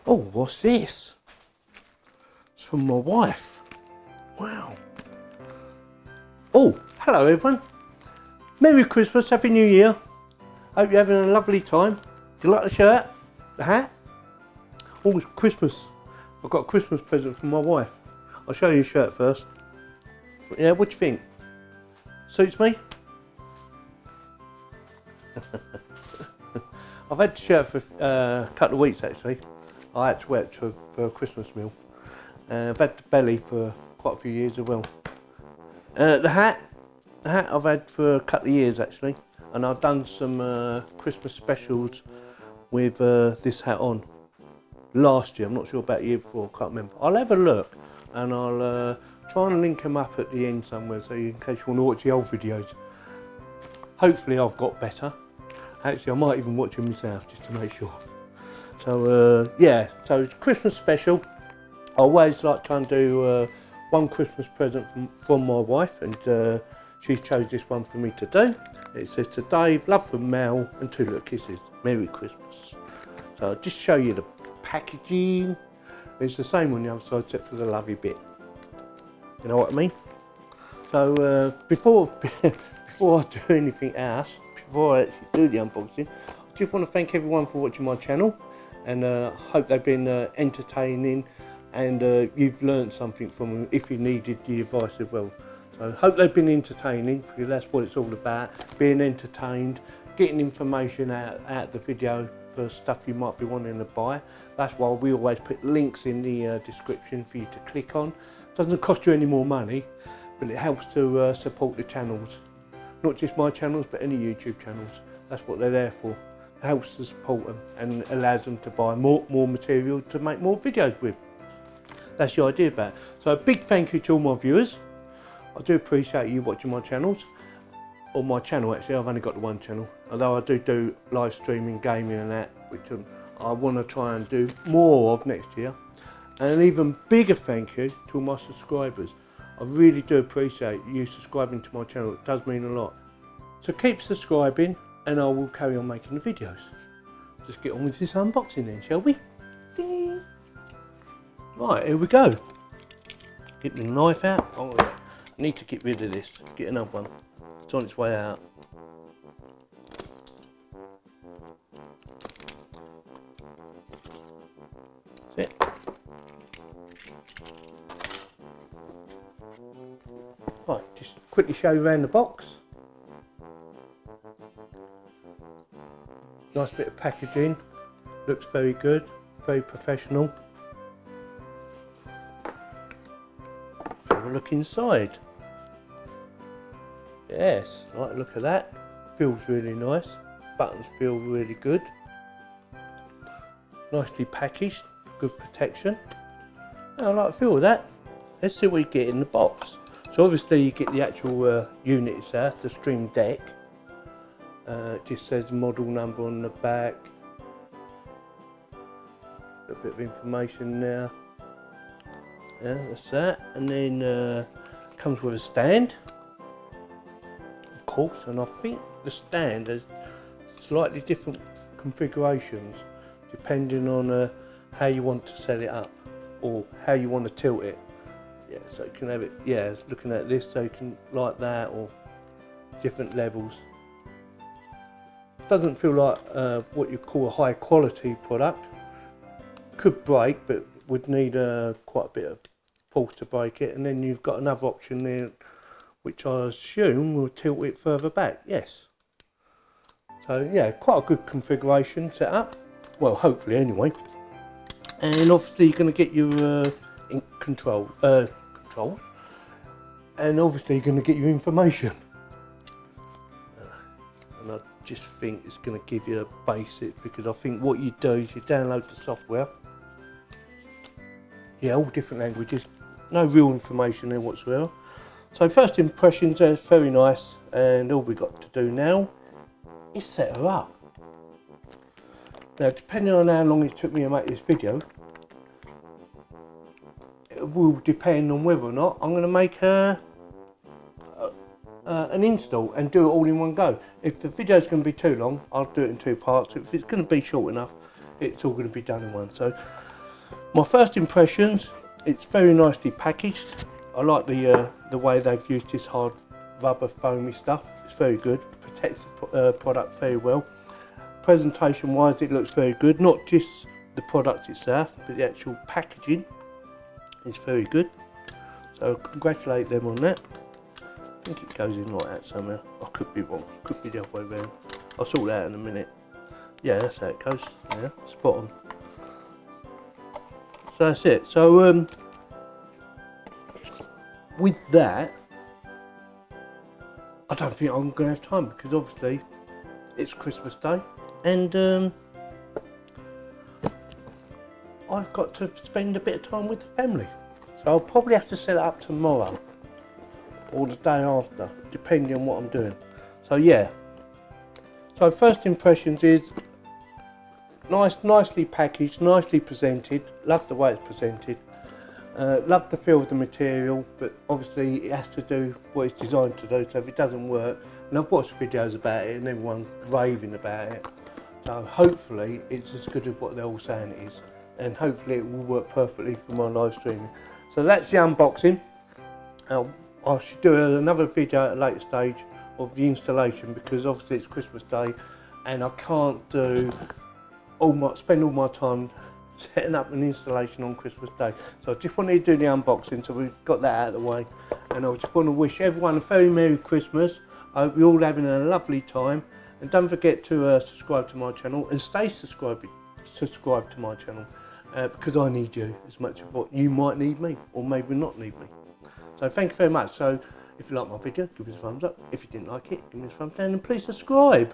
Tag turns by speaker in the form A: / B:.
A: Oh, what's this? It's from my wife. Wow. Oh, hello everyone. Merry Christmas, Happy New Year. Hope you're having a lovely time. Do you like the shirt? The hat? Oh, it's Christmas. I've got a Christmas present from my wife. I'll show you the shirt first. Yeah, what do you think? Suits me? I've had the shirt for a couple of weeks actually. I had to wear it for a Christmas meal. I've had the belly for quite a few years as well. The hat I've had for a couple of years actually, and I've done some Christmas specials with this hat on last year. I'm not sure about the year before, I can't remember. I'll have a look and I'll try and link them up at the end somewhere, so in case you want to watch the old videos. Hopefully I've got better. Actually, I might even watch them myself just to make sure. So yeah, so it's Christmas special. I always like trying to do one Christmas present from my wife, and she chose this one for me to do. It says, "To Dave, love from Mel and 2 little kisses. Merry Christmas." So I'll just show you the packaging. It's the same on the other side except for the lovely bit. You know what I mean? So before I do anything else, before I actually do the unboxing, I just want to thank everyone for watching my channel, and hope they've been entertaining, and you've learned something from them if you needed the advice as well. So hope they've been entertaining, because that's what it's all about, being entertained, getting information out the video for stuff you might be wanting to buy. That's why we always put links in the description for you to click on. Doesn't cost you any more money, but it helps to support the channels. Not just my channels, but any YouTube channels. That's what they're there for. It helps to support them and allows them to buy more material to make more videos with. That's the idea about it. So a big thank you to all my viewers. I do appreciate you watching my channels. Or my channel actually, I've only got the one channel. Although I do live streaming, gaming and that, which I want to try and do more of next year. And an even bigger thank you to all my subscribers. I really do appreciate you subscribing to my channel. It does mean a lot. So keep subscribing and I will carry on making the videos. Let's get on with this unboxing then, shall we? Ding. Right, here we go. Get the knife out. Oh, I need to get rid of this. Get another one. It's on its way out. That's it. Right, just quickly show you around the box. Nice bit of packaging. Looks very good, very professional. Have a look inside. Yes, like the look of that. Feels really nice. Buttons feel really good. Nicely packaged, good protection. I like the feel of that. Let's see what you get in the box. So obviously you get the actual unit itself, the Stream Deck. It just says model number on the back. A bit of information there. Yeah, that's that. And then comes with a stand. Of course, and I think the stand has slightly different configurations depending on how you want to set it up or how you want to tilt it. Yeah, so you can have it, yeah, it's looking at this, so you can like that, or different levels. Doesn't feel like what you call a high quality product. Could break, but would need quite a bit of force to break it. And then you've got another option there, which I assume will tilt it further back. Yes. So yeah, quite a good configuration set up. Well, hopefully anyway. And obviously you're going to get your control, and obviously you're going to get your information. And I just think it's going to give you a basic, because I think what you do is you download the software. Yeah, all different languages, no real information there whatsoever. So first impressions, it's very nice, and all we got to do now is set her up. Now, depending on how long it took me to make this video, it will depend on whether or not I'm going to make her an install and do it all in one go. If the video is going to be too long, I'll do it in 2 parts. If it's going to be short enough, it's all going to be done in one. So My first impressions, it's very nicely packaged. I like the way they've used this hard rubber foamy stuff. It's very good, protects the product very well. Presentation wise, it looks very good, not just the product itself, but the actual packaging is very good. So congratulate them on that. I think it goes in like that somehow. I could be wrong, could be the other way around. I'll sort that out in a minute. Yeah, that's how it goes. Yeah, spot on. So that's it. So with that, I don't think I'm going to have time, because obviously it's Christmas Day and I've got to spend a bit of time with the family. So I'll probably have to set it up tomorrow or the day after, depending on what I'm doing. So yeah. So first impressions is nicely packaged, nicely presented. Love the way it's presented. Love the feel of the material, but obviously it has to do what it's designed to do. So if it doesn't work, and I've watched videos about it and everyone's raving about it, so hopefully it's as good as what they're all saying it is, and hopefully it will work perfectly for my live streaming. So that's the unboxing. I should do another video at a later stage of the installation, because obviously it's Christmas Day and I can't do spend all my time setting up an installation on Christmas Day. So I just wanted to do the unboxing, so we've got that out of the way, and I just want to wish everyone a very Merry Christmas. I hope you're all having a lovely time, and don't forget to subscribe to my channel and stay subscribed to my channel, because I need you as much as what you might need me, or maybe not need me. So thank you very much. So if you like my video, give us a thumbs up. If you didn't like it, give me a thumbs down, and please subscribe.